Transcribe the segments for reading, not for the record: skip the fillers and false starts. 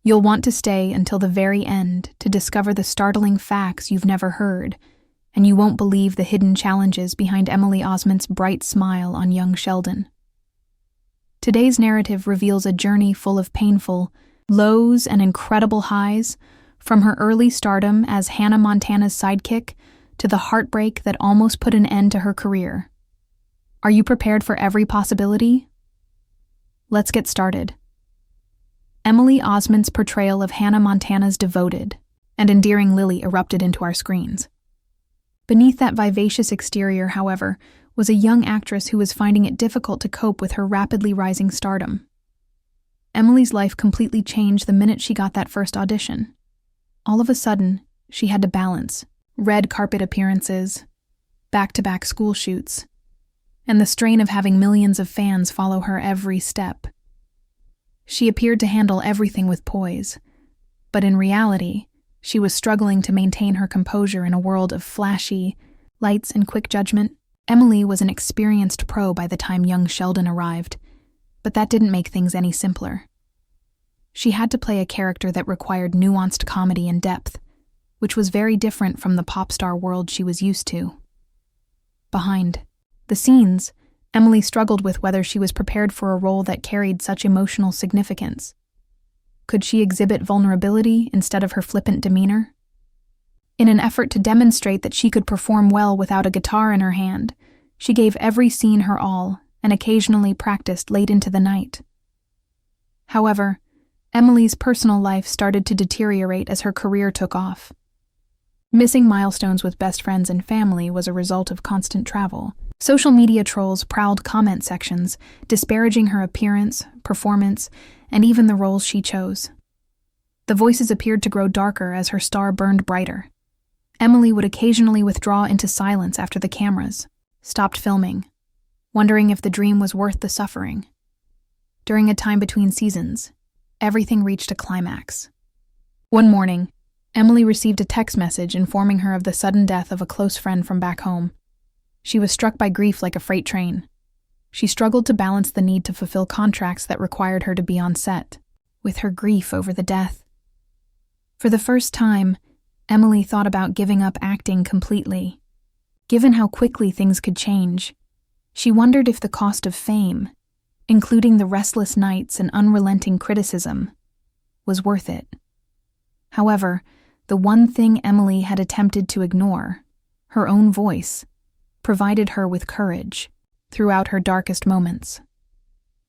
You'll want to stay until the very end to discover the startling facts you've never heard, and you won't believe the hidden challenges behind Emily Osment's bright smile on Young Sheldon. Today's narrative reveals a journey full of painful lows and incredible highs, from her early stardom as Hannah Montana's sidekick to the heartbreak that almost put an end to her career. Are you prepared for every possibility? Let's get started. Emily Osment's portrayal of Hannah Montana's devoted and endearing Lily erupted into our screens. Beneath that vivacious exterior, however, was a young actress who was finding it difficult to cope with her rapidly rising stardom. Emily's life completely changed the minute she got that first audition. All of a sudden, she had to balance red carpet appearances, back-to-back school shoots, and the strain of having millions of fans follow her every step. She appeared to handle everything with poise, but in reality, she was struggling to maintain her composure in a world of flashy lights and quick judgment. Emily was an experienced pro by the time Young Sheldon arrived, but that didn't make things any simpler. She had to play a character that required nuanced comedy and depth, which was very different from the pop star world she was used to. Behind the scenes, Emily struggled with whether she was prepared for a role that carried such emotional significance. Could she exhibit vulnerability instead of her flippant demeanor? In an effort to demonstrate that she could perform well without a guitar in her hand, she gave every scene her all and occasionally practiced late into the night. However, Emily's personal life started to deteriorate as her career took off. Missing milestones with best friends and family was a result of constant travel. Social media trolls prowled comment sections, disparaging her appearance, performance, and even the roles she chose. The voices appeared to grow darker as her star burned brighter. Emily would occasionally withdraw into silence after the cameras stopped filming, wondering if the dream was worth the suffering. During a time between seasons, everything reached a climax. One morning, Emily received a text message informing her of the sudden death of a close friend from back home. She was struck by grief like a freight train. She struggled to balance the need to fulfill contracts that required her to be on set, with her grief over the death. For the first time, Emily thought about giving up acting completely. Given how quickly things could change, she wondered if the cost of fame, including the restless nights and unrelenting criticism, was worth it. However, the one thing Emily had attempted to ignore, her own voice, provided her with courage throughout her darkest moments.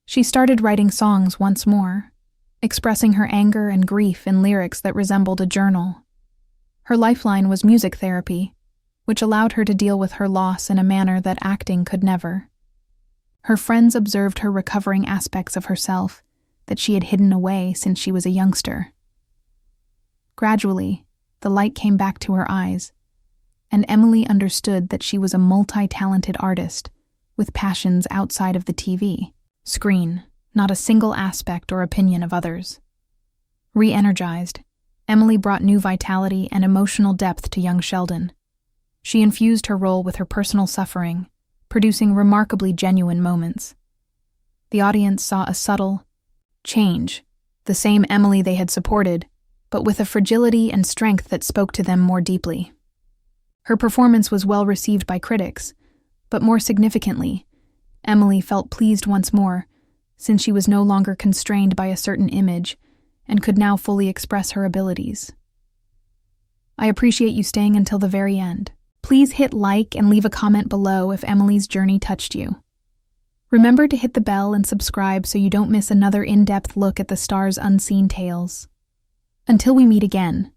She started writing songs once more, expressing her anger and grief in lyrics that resembled a journal. Her lifeline was music therapy, which allowed her to deal with her loss in a manner that acting could never. Her friends observed her recovering aspects of herself that she had hidden away since she was a youngster. Gradually, the light came back to her eyes, and Emily understood that she was a multi-talented artist with passions outside of the TV screen, not a single aspect or opinion of others. Re-energized, Emily brought new vitality and emotional depth to Young Sheldon. She infused her role with her personal suffering, producing remarkably genuine moments. The audience saw a subtle change, the same Emily they had supported, but with a fragility and strength that spoke to them more deeply. Her performance was well received by critics, but more significantly, Emily felt pleased once more, since she was no longer constrained by a certain image and could now fully express her abilities. I appreciate you staying until the very end. Please hit like and leave a comment below if Emily's journey touched you. Remember to hit the bell and subscribe so you don't miss another in-depth look at the star's unseen tales. Until we meet again,